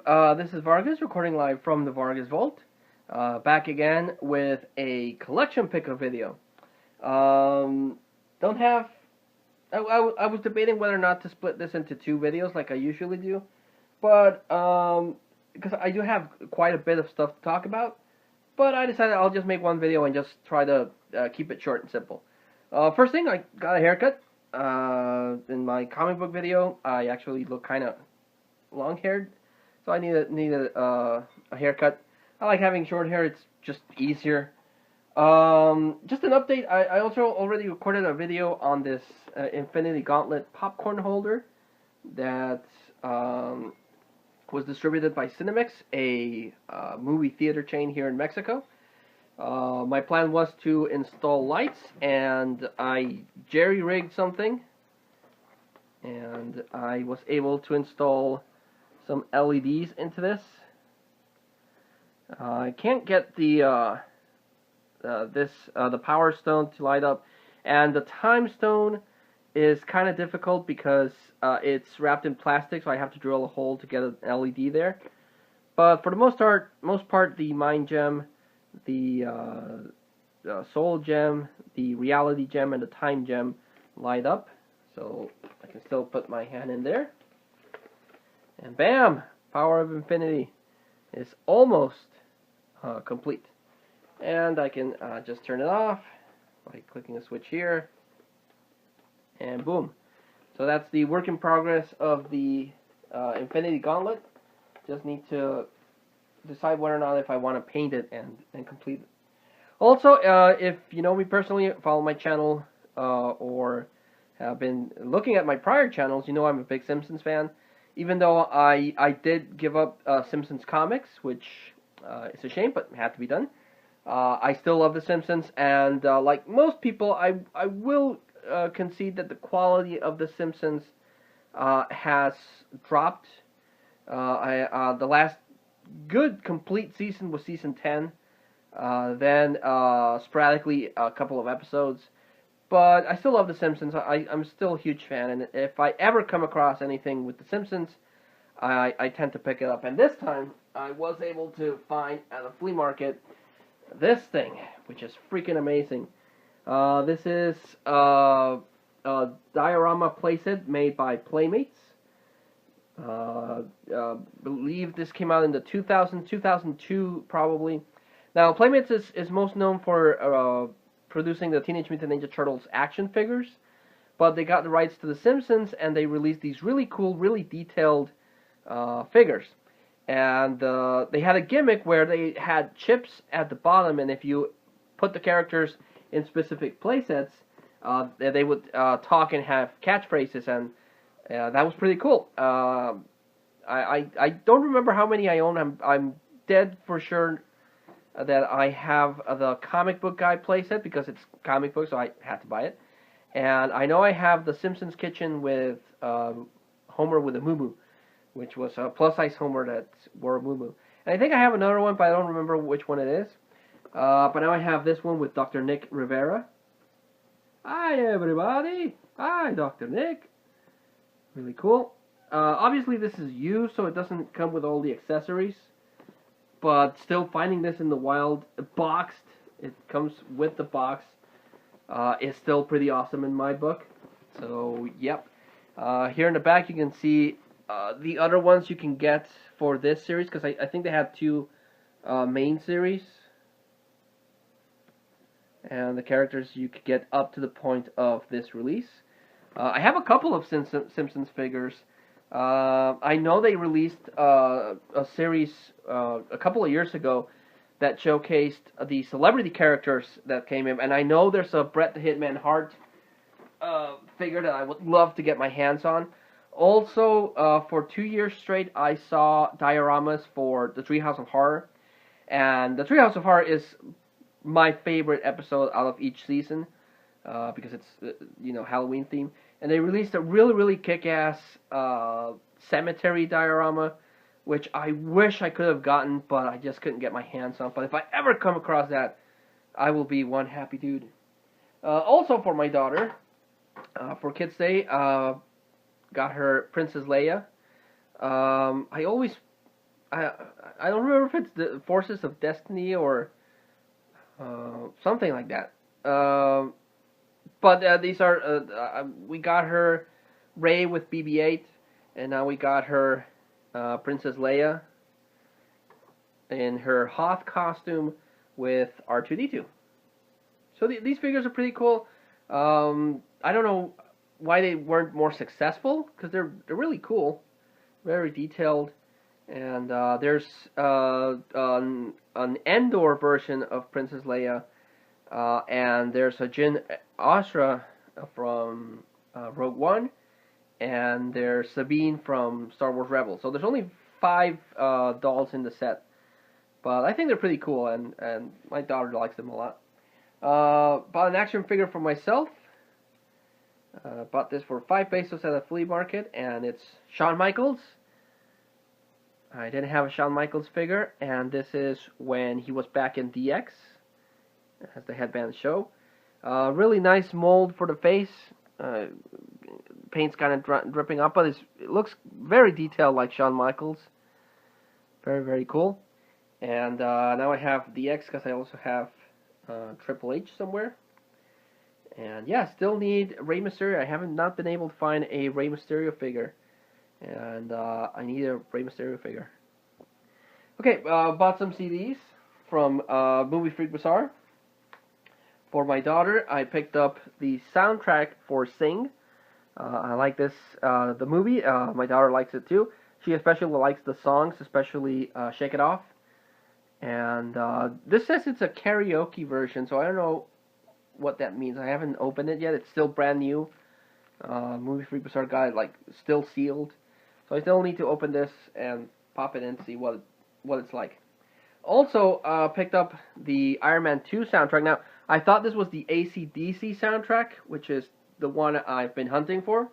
This is Vargas recording live from the Vargas Vault. Back again with a collection picker video. Don't have. I was debating whether or not to split this into two videos like I usually do, but because I do have quite a bit of stuff to talk about, but I decided I'll just make one video and just try to keep it short and simple. First thing, I got a haircut. In my comic book video, I actually look kind of long-haired, so I needed a haircut. I like having short hair; it's just easier. Just an update. I also already recorded a video on this Infinity Gauntlet popcorn holder that was distributed by Cinemex, a movie theater chain here in Mexico. My plan was to install lights, and I jerry-rigged something, and I was able to install some LEDs into this. I can't get the power stone to light up, and the time stone is kind of difficult because it's wrapped in plastic, so I have to drill a hole to get an LED there. But for the most part, the Mind Gem, the Soul Gem, the Reality Gem, and the Time Gem light up, so I can still put my hand in there. And bam! Power of Infinity is almost complete. And I can just turn it off by clicking the switch here. And boom. So that's the work in progress of the Infinity Gauntlet. Just need to decide whether or not if I want to paint it and complete it. Also, if you know me personally, follow my channel, or have been looking at my prior channels, you know I'm a big Simpsons fan. Even though I did give up Simpsons comics, which is a shame, but had to be done. I still love The Simpsons, and like most people, I will concede that the quality of The Simpsons has dropped. The last good complete season was season 10. Then sporadically a couple of episodes. But I still love The Simpsons. I'm still a huge fan, and if I ever come across anything with The Simpsons, I tend to pick it up. And this time, I was able to find at a flea market this thing, which is freaking amazing. This is a diorama playset made by Playmates. Believe this came out in the 2002 probably. Now, Playmates is most known for producing the Teenage Mutant Ninja Turtles action figures, but they got the rights to The Simpsons, and they released these really cool, really detailed figures. And they had a gimmick where they had chips at the bottom, and if you put the characters in specific playsets, they would talk and have catchphrases, and that was pretty cool. I don't remember how many I own. I'm dead for sure that I have the Comic Book Guy playset because it's comic book, so I had to buy it. And I know I have the Simpsons Kitchen with Homer with a moo-moo, which was a plus-size Homer that wore a moo-moo. And I think I have another one, but I don't remember which one it is. But now I have this one with Dr. Nick Rivera. Hi, everybody! Hi, Dr. Nick! Really cool. Obviously, this is used, so it doesn't come with all the accessories. But still, finding this in the wild, boxed, it comes with the box, is still pretty awesome in my book. So, yep. Here in the back, you can see the other ones you can get for this series, because I think they have two main series. And the characters you could get up to the point of this release. I have a couple of Simpsons figures. I know they released a series a couple of years ago that showcased the celebrity characters that came in, and I know there's a Bret the Hitman Hart figure that I would love to get my hands on. Also, for 2 years straight, I saw dioramas for the Treehouse of Horror, and the Treehouse of Horror is my favorite episode out of each season because it's Halloween theme. And they released a really, really kick-ass cemetery diorama, which I wish I could have gotten, but I just couldn't get my hands on. But if I ever come across that, I will be one happy dude. Also for my daughter, for Kids Day, got her Princess Leia. I always I I don't remember if it's the Forces of Destiny or something like that. But these are we got her Rey with BB-8, and now we got her Princess Leia in her Hoth costume with R2-D2. So these figures are pretty cool. I don't know why they weren't more successful because they're really cool, very detailed, and there's an Endor version of Princess Leia, and there's a Jyn Asra from Rogue One, and there's Sabine from Star Wars Rebels. So there's only 5 dolls in the set, but I think they're pretty cool, and my daughter likes them a lot. Bought an action figure for myself. Bought this for 5 pesos at a flea market, and it's Shawn Michaels. I didn't have a Shawn Michaels figure, and this is when he was back in DX, as the headband show. Really nice mold for the face. Paint's kind of dripping up, but it looks very detailed like Shawn Michaels. Very, very cool. And now I have DX because I also have Triple H somewhere. And yeah, still need Rey Mysterio. I haven't not been able to find a Rey Mysterio figure. And I need a Rey Mysterio figure. Okay, bought some CDs from Movie Freak Bazaar. For my daughter, I picked up the soundtrack for Sing. I like this, the movie. My daughter likes it too. She especially likes the songs, especially Shake It Off. And this says it's a karaoke version, so I don't know what that means. I haven't opened it yet. It's still brand new. Movie Freak Bazaar got it like still sealed, so I still need to open this and pop it in to see what it's like. Also, picked up the Iron Man 2 soundtrack. Now, I thought this was the AC/DC soundtrack, which is the one I've been hunting for.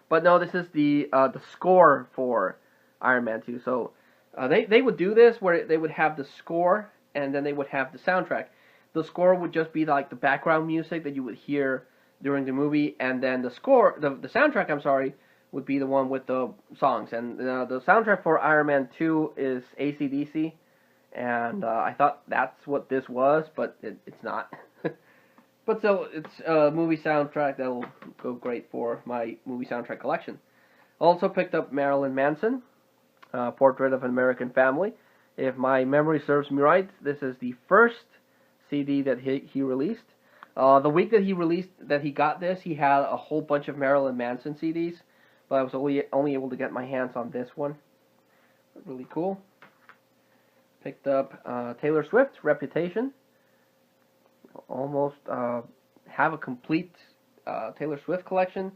But no, this is the score for Iron Man 2. So they would do this where they would have the score and then they would have the soundtrack. The score would just be like the background music that you would hear during the movie, and then the soundtrack, I'm sorry, would be the one with the songs. And the soundtrack for Iron Man 2 is AC/DC, and I thought that's what this was, but it's not. But still, it's a movie soundtrack that'll go great for my movie soundtrack collection. Also picked up Marilyn Manson, Portrait of an American Family. If my memory serves me right, this is the first CD that he released. The week that he got this, he had a whole bunch of Marilyn Manson CDs, but I was only able to get my hands on this one. Really cool. Picked up Taylor Swift, Reputation. Almost have a complete Taylor Swift collection.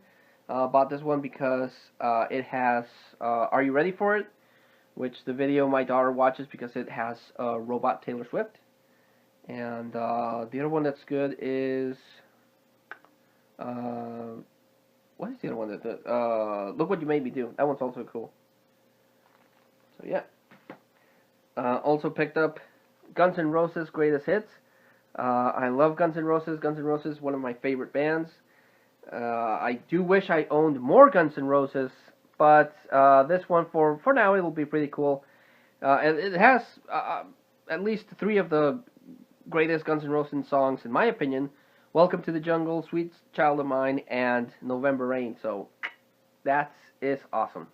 Bought this one because it has Are You Ready For It? Which the video my daughter watches because it has robot Taylor Swift. And the other one that's good is what is the other one that Look What You Made Me Do. That one's also cool. So yeah. Also picked up Guns N' Roses Greatest Hits. I love Guns N' Roses. Guns N' Roses is one of my favorite bands. I do wish I owned more Guns N' Roses, but this one for now it'll be pretty cool. And it has at least 3 of the greatest Guns N' Roses songs, in my opinion. Welcome to the Jungle, Sweet Child of Mine, and November Rain. So that is awesome.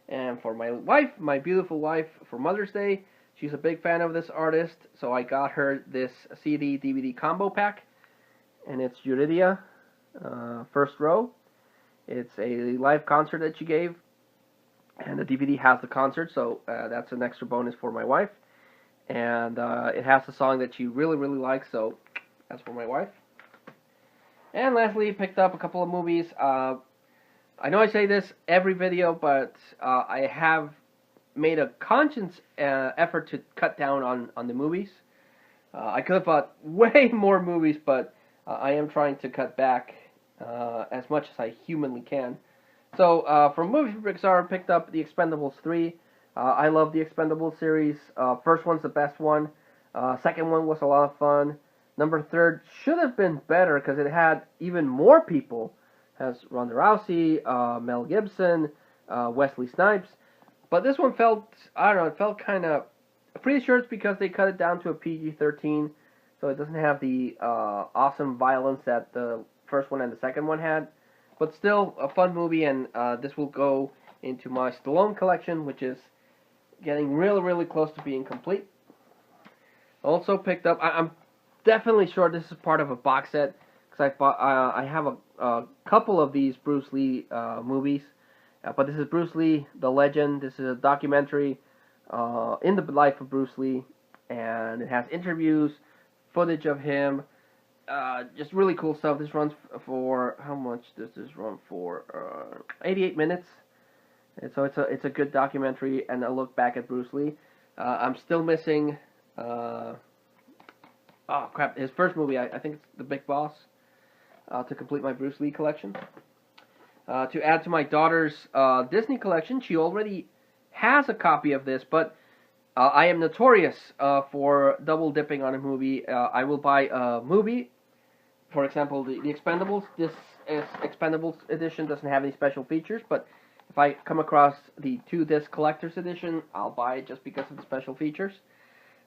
And for my wife, my beautiful wife, for Mother's Day, she's a big fan of this artist, so I got her this CD-DVD combo pack, and it's Yuridia, First Row. It's a live concert that she gave, and the DVD has the concert, so that's an extra bonus for my wife. And it has a song that she really, really likes, so that's for my wife. And lastly, picked up a couple of movies. I know I say this every video, but I have made a conscious effort to cut down on the movies. I could have bought way more movies, but I am trying to cut back as much as I humanly can. So from Movie Pixar, picked up The Expendables 3. I love the Expendables series. First one's the best one. Second one was a lot of fun. Number 3 should have been better because it had even more people. It has Ronda Rousey, Mel Gibson, Wesley Snipes. But this one felt, I don't know, it felt kind of, pretty sure it's because they cut it down to a PG-13, so it doesn't have the awesome violence that the first one and the second one had. But still, a fun movie, and this will go into my Stallone collection, which is getting really, really close to being complete. Also picked up, I'm definitely sure this is part of a box set, because I have a couple of these Bruce Lee movies. But this is Bruce Lee, the legend. This is a documentary in the life of Bruce Lee, and it has interviews, footage of him, just really cool stuff. This runs for, how much does this run for? 88 minutes. And so it's a good documentary and a look back at Bruce Lee. I'm still missing, oh crap, his first movie. I think it's The Big Boss, to complete my Bruce Lee collection. To add to my daughter's Disney collection, she already has a copy of this, but I am notorious for double dipping on a movie. I will buy a movie, for example, the Expendables. This is Expendables edition, doesn't have any special features, but if I come across the 2-disc collector's edition, I'll buy it just because of the special features.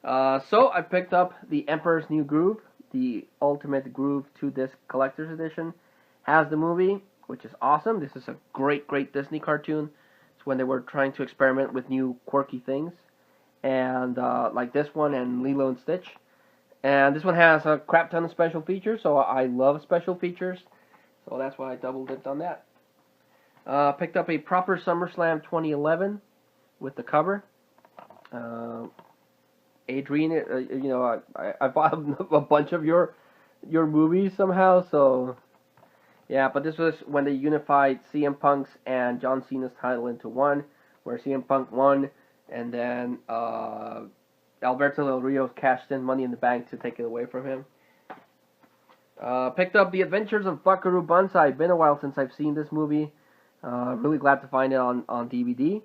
So I picked up the Emperor's New Groove, the Ultimate Groove 2-disc collector's edition. Has the movie, which is awesome. This is a great, great Disney cartoon. It's when they were trying to experiment with new quirky things. And like this one and Lilo and Stitch. And this one has a crap ton of special features, so I love special features. So that's why I double dipped on that. Picked up a Proper SummerSlam 2011 with the cover. Adrian, you know, I bought a bunch of your movies somehow, so... Yeah, but this was when they unified CM Punk's and John Cena's title into one, where CM Punk won, and then Alberto Del Rio cashed in Money in the Bank to take it away from him. Picked up The Adventures of Buckaroo Banzai. Been a while since I've seen this movie. Really glad to find it on DVD.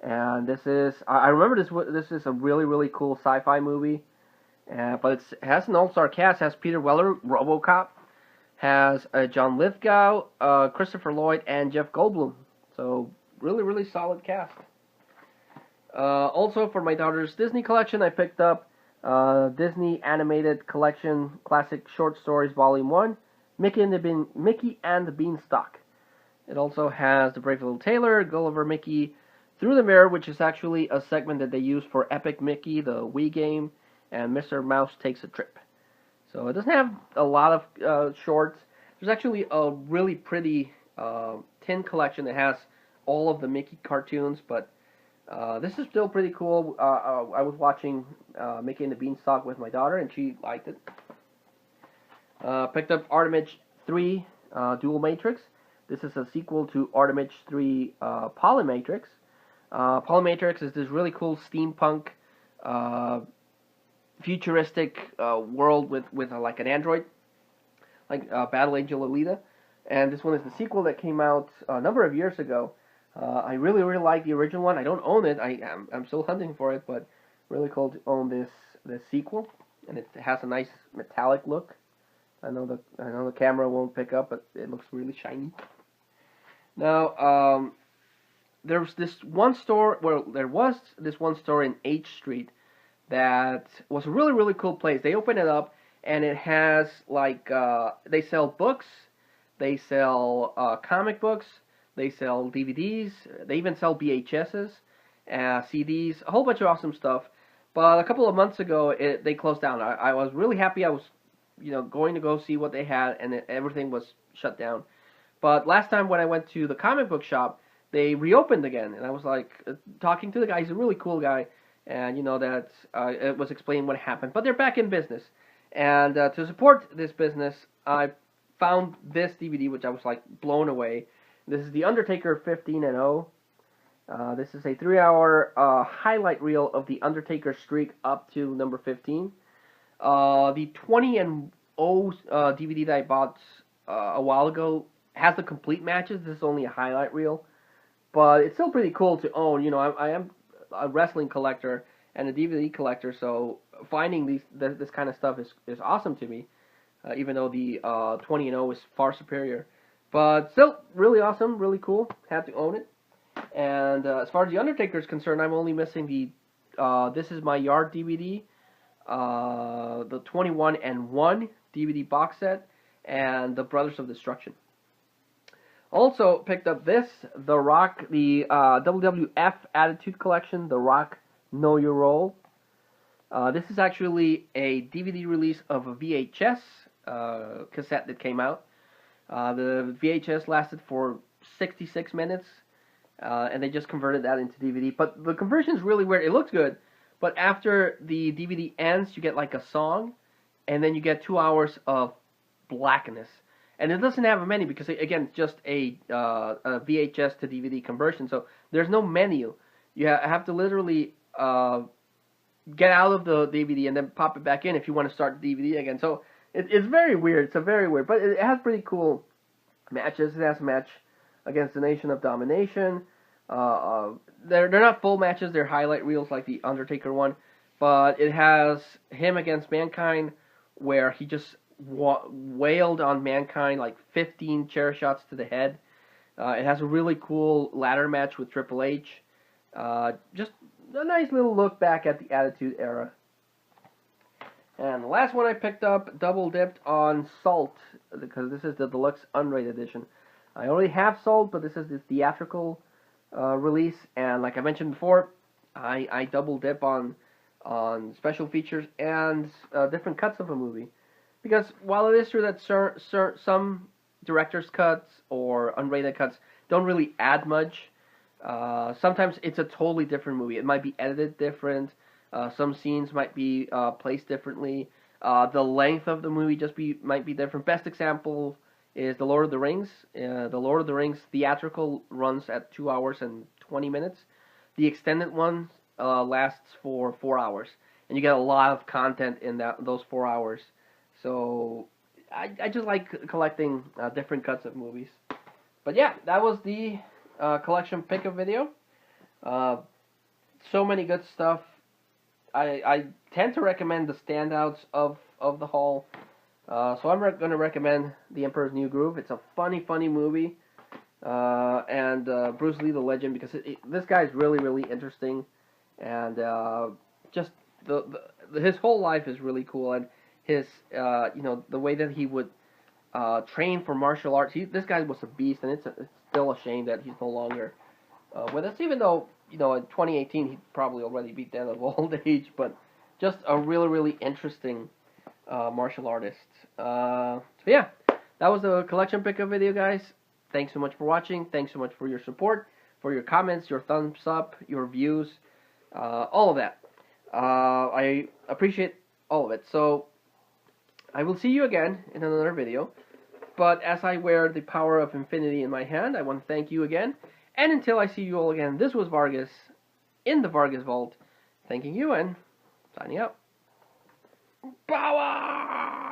And this is, I remember this is a really, really cool sci-fi movie. But it has an all-star cast. It has Peter Weller, RoboCop. Has John Lithgow, Christopher Lloyd, and Jeff Goldblum. So, really, really solid cast. Also, for my daughter's Disney collection, I picked up Disney Animated Collection Classic Short Stories Volume 1, Mickey and the Beanstalk. It also has The Brave Little Tailor, Gulliver Mickey Through the Mirror, which is actually a segment that they use for Epic Mickey, the Wii game, and Mr. Mouse Takes a Trip. So it doesn't have a lot of shorts. There's actually a really pretty tin collection that has all of the Mickey cartoons, but this is still pretty cool. I was watching Mickey and the Beanstalk with my daughter, and she liked it. Picked up Artemis 3 Dual Matrix. This is a sequel to Artemis 3 Polymatrix. Polymatrix is this really cool steampunk futuristic world with like an android, like Battle Angel Alita, and this one is the sequel that came out a number of years ago. I really, really like the original one. I don't own it. I'm still hunting for it, but really cool to own this sequel, and it has a nice metallic look. I know the camera won't pick up, but it looks really shiny. Now, there was this one store in H Street that was a really, really cool place. They opened it up, and it has, like, they sell books, they sell comic books, they sell DVDs, they even sell VHSs, CDs, a whole bunch of awesome stuff. But a couple of months ago, they closed down. I was really happy. I was, going to go see what they had, and everything was shut down. But last time when I went to the comic book shop, they reopened again, and I was, like, talking to the guy. He's a really cool guy. And that it was explained what happened. But they're back in business. And to support this business, I found this DVD, which I was like blown away. This is The Undertaker 15-0. This is a 3-hour highlight reel of The Undertaker streak up to number 15. The 20-0 DVD that I bought a while ago has the complete matches. This is only a highlight reel. But it's still pretty cool to own. I am a wrestling collector and a DVD collector, so finding this kind of stuff is awesome to me, even though the 20-0 is far superior. But still, really awesome, really cool. Had to own it. And as far as The Undertaker is concerned, I'm only missing the This Is My Yard DVD, the 21 and 1 DVD box set, and the Brothers of Destruction. Also picked up this, The Rock, the WWF Attitude Collection, The Rock Know Your Role. This is actually a DVD release of a VHS cassette that came out. The VHS lasted for 66 minutes, and they just converted that into DVD. But the conversion is really weird. It looks good, but after the DVD ends, you get like a song, and then you get 2 hours of blackness. And it doesn't have a menu because, again, it's just a VHS to DVD conversion. So there's no menu. You have to literally get out of the DVD and then pop it back in if you want to start the DVD again. So it's very weird. It's a very weird, but it has pretty cool matches. It has a match against the Nation of Domination. They're not full matches. They're highlight reels like the Undertaker one. But it has him against Mankind where he just wailed on Mankind like 15 chair shots to the head. It has a really cool ladder match with Triple H. Just a nice little look back at the Attitude Era. And the last one I picked up, double dipped on Salt, because this is the deluxe unrated edition. I already have Salt, but this is the theatrical release, and like I mentioned before, I double dip on special features and different cuts of a movie. Because while it is true that some director's cuts or unrated cuts don't really add much, sometimes it's a totally different movie. It might be edited different. Some scenes might be placed differently. The length of the movie might be different. Best example is The Lord of the Rings. The Lord of the Rings theatrical runs at 2 hours and 20 minutes. The extended one lasts for 4 hours. And you get a lot of content in those 4 hours. So I just like collecting different cuts of movies. But yeah, that was the collection pickup video. So many good stuff. I tend to recommend the standouts of the haul. So I'm going to recommend The Emperor's New Groove. It's a funny movie. And Bruce Lee the Legend, because this guy is really interesting. And just his whole life is really cool. And his, the way that he would train for martial arts. This guy was a beast, and it's still a shame that he's no longer with us, even though, in 2018 he'd probably already be dead of old age, but just a really interesting martial artist. So yeah, that was the collection pickup video, guys. Thanks so much for watching. Thanks so much for your support, for your comments, your thumbs up, your views, all of that. I appreciate all of it. So I will see you again in another video. But as I wear the power of infinity in my hand, I want to thank you again. And until I see you all again, this was Vargas in the Vargas Vault, thanking you and signing out. Power!